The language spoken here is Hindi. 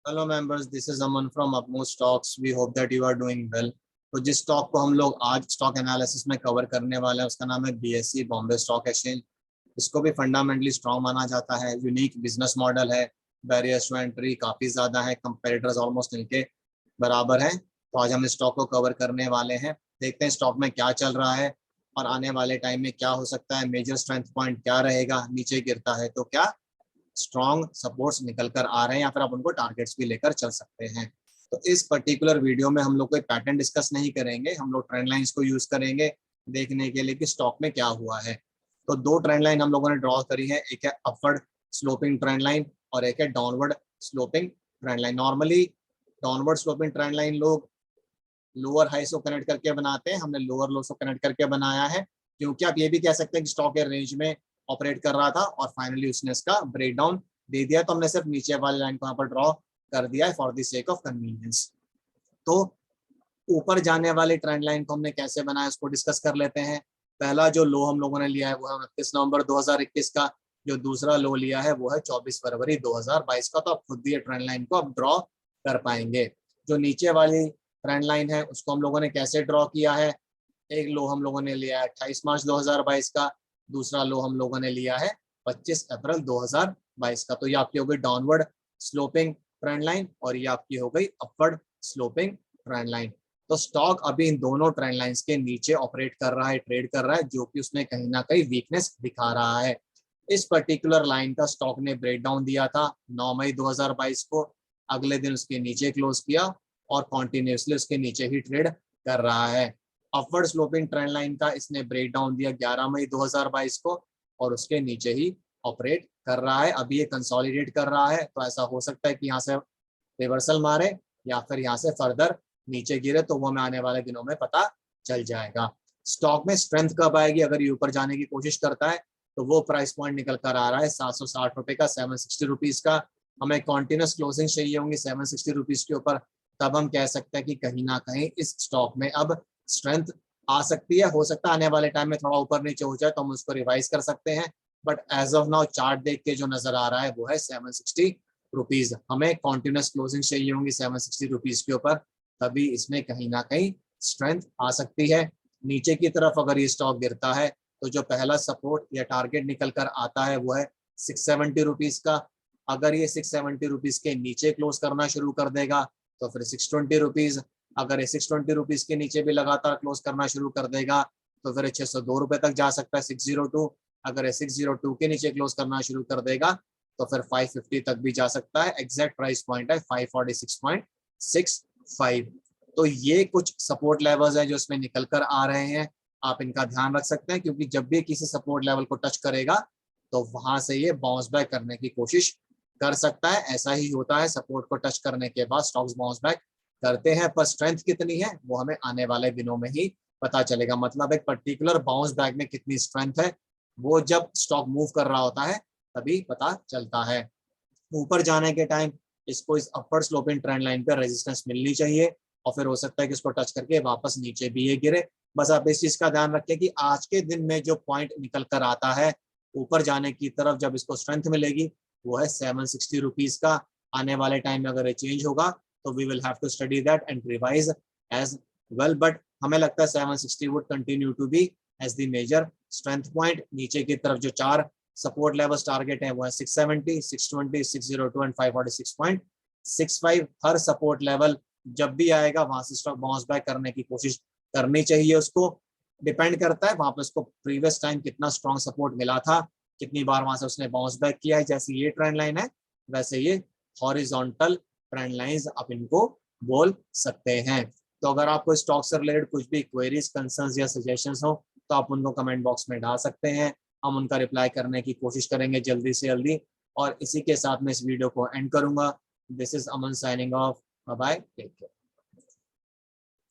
Hello members, this is Aman from Upmost Stocks. We hope that you are doing well. तो जिस स्टॉक को हम लोग आज स्टॉक एनालिसिस में कवर करने वाले हैं उसका नाम है बीएसई बॉम्बे स्टॉक एक्सचेंज। इसको भी फंडामेंटली स्ट्रॉन्ग माना जाता है। यूनिक बिजनेस मॉडल है, बैरियर्स टू एंट्री काफ़ी ज़्यादा है, कंपेटिटर्स ऑलमोस्ट इनके बराबर हैं। तो आज हम इस स्टॉक को कवर करने वाले हैं। देखते हैं स्टॉक में क्या चल रहा है और आने वाले टाइम में क्या हो सकता है। मेजर स्ट्रेंथ पॉइंट क्या रहेगा, नीचे गिरता है तो क्या स्ट्रॉन्ग सपोर्ट्स निकल कर आ रहे हैं या फिर आप उनको टारगेट्स भी लेकर चल सकते हैं। तो इस पर्टिकुलर वीडियो में हम लोग कोई पैटर्न डिस्कस नहीं करेंगे, हम लोग ट्रेंड लाइंस को यूज करेंगे देखने के लिए कि स्टॉक में क्या हुआ है। तो दो ट्रेंड लाइन हम लोगों ने ड्रॉ करी है, एक है अपवर्ड स्लोपिंग ट्रेंड लाइन और एक है downward sloping trend line. Normally downward sloping trend line लोग लोअर हाई को कनेक्ट करके बनाते हैं, हमने लोअर लो को कनेक्ट करके बनाया है, क्योंकि आप ये भी कह सकते हैं कि स्टॉक के रेंज में ऑपरेट कर रहा था और फाइनली उसने इसका ब्रेकडाउन दे दिया। तो हमने सिर्फ नीचे वाली लाइन को यहाँ पर ड्रॉ कर दिया है for the sake of convenience. तो ऊपर जाने वाली ट्रेंड लाइन को हमने कैसे बनाया उसको डिस्कस कर लेते हैं। पहला जो लो हम लोगों ने लिया है वो है 29 नवंबर 2021 का। जो दूसरा लो लिया है वो है 24 फरवरी 2022 का। तो आप खुद भी ये ट्रेंड लाइन को आप ड्रॉ कर पाएंगे। जो नीचे वाली ट्रेंड लाइन है उसको हम लोगों ने कैसे ड्रॉ किया है। एक लो हम लोगों ने लिया है 28 मार्च 2022 का, दूसरा लो हम लोगों ने लिया है 25 अप्रैल 2022 का। तो ये आपकी हो गई डाउनवर्ड स्लोपिंग ट्रेंड लाइन और ये आपकी हो गई अपवर्ड स्लोपिंग ट्रेंड लाइन। तो स्टॉक अभी इन दोनों ट्रेंड लाइंस के नीचे ऑपरेट कर रहा है, ट्रेड कर रहा है, जो कि उसमें कहीं ना कहीं वीकनेस दिखा रहा है। इस पर्टिकुलर लाइन का स्टॉक ने ब्रेकडाउन दिया था 9 मई 2022 को। अगले दिन उसके नीचे क्लोज किया और कॉन्टिन्यूसली उसके नीचे ही ट्रेड कर रहा है। अपवर्ड स्लोपिंग ट्रेंड लाइन का इसने ब्रेकडाउन दिया 11 मई 2022 को और उसके नीचे ही ऑपरेट कर रहा है। अभी ये कंसोलिडेट कर रहा है, तो ऐसा हो सकता है कि यहाँ से रिवर्सल मारे या फिर यहाँ से फर्दर नीचे गिरे, तो वो हमें आने वाले दिनों में पता चल जाएगा। स्टॉक में स्ट्रेंथ कब आएगी, अगर ये ऊपर जाने की कोशिश करता है तो वो प्राइस पॉइंट निकल कर आ रहा है 760 रुपए का, 760 रुपीज का। हमें कॉन्टिन्यूस क्लोजिंग चाहिए होंगी 760 रुपीज के ऊपर, तब हम कह सकते हैं कि कहीं ना कहीं इस स्टॉक में अब स्ट्रेंथ आ सकती है। हो सकता है आने वाले टाइम में थोड़ा ऊपर नीचे हो जाए तो हम उसको रिवाइज कर सकते हैं, but as of now chart देख के जो नजर आ रहा है वो है 760 रुपीज। हमें कॉन्टिन्यूस क्लोजिंग चाहिए होंगी 760 रुपीज के ऊपर, तभी इसमें कहीं ना कहीं स्ट्रेंथ आ सकती है। नीचे की तरफ अगर ये स्टॉक गिरता है तो जो पहला सपोर्ट या टारगेट निकल कर आता है वो है 670 रुपीज का। अगर ये 670 रुपीज के नीचे क्लोज करना शुरू कर देगा तो फिर 620 रुपीज। अगर ये 620 रुपीज के नीचे भी लगातार क्लोज करना शुरू कर देगा तो फिर 602 रुपए तक जा सकता है 602। अगर ये 602 के नीचे क्लोज करना शुरू कर देगा तो फिर 550 तक भी जा सकता है। एग्जैक्ट प्राइस पॉइंट है 546.65। तो ये कुछ सपोर्ट लेवल्स है जो इसमें निकल कर आ रहे हैं, आप इनका ध्यान रख सकते हैं, क्योंकि जब भी किसी सपोर्ट लेवल को टच करेगा तो वहां से ये बाउंस बैक करने की कोशिश कर सकता है। ऐसा ही होता है, सपोर्ट को टच करने के बाद स्टॉक्स बाउंस बैक करते हैं, पर स्ट्रेंथ कितनी है वो हमें आने वाले दिनों में ही पता चलेगा। मतलब एक पर्टिकुलर बाउंस बैक में कितनी स्ट्रेंथ है वो जब स्टॉक मूव कर रहा होता है तभी पता चलता है। ऊपर जाने के टाइम इसको इस अपर स्लोपिंग ट्रेंड लाइन पर रेजिस्टेंस मिलनी चाहिए और फिर हो सकता है कि इसको टच करके वापस नीचे भी ये गिरे। बस आप इस चीज का ध्यान रखें कि आज के दिन में जो पॉइंट निकल कर आता है ऊपर जाने की तरफ, जब इसको स्ट्रेंथ मिलेगी वो है 760 रुपीज का। आने वाले टाइम में अगर ये चेंज होगा तो we will have to study that and revise as well, but हमें लगता है 760 would continue to be as the major strength point. नीचे की तरफ जो चार सपोर्ट लेवल्स टारगेट है वो है 670, 620, 602 एंड 546.65। हर सपोर्ट लेवल जब भी आएगा वहां से स्टॉक बाउंस बैक करने की कोशिश करनी चाहिए। उसको डिपेंड करता है वहां पे उसको प्रीवियस टाइम कितना स्ट्रॉन्ग सपोर्ट मिला था, कितनी बार वहां से उसने बाउंस बैक किया है। जैसे ये ट्रेंड लाइन है वैसे ये हॉरिजॉन्टल ट्रेंड लाइंस आप इनको बोल सकते हैं। तो अगर आपको स्टॉक से रिलेटेड कुछ भी क्वेरीज, कंसर्न्स या सजेशंस हो तो आप उनको कमेंट बॉक्स में डाल सकते हैं, हम उनका रिप्लाई करने की कोशिश करेंगे जल्दी से जल्दी। और इसी के साथ मैं इस वीडियो को एंड करूंगा। This is Aman signing off, bye bye, take care.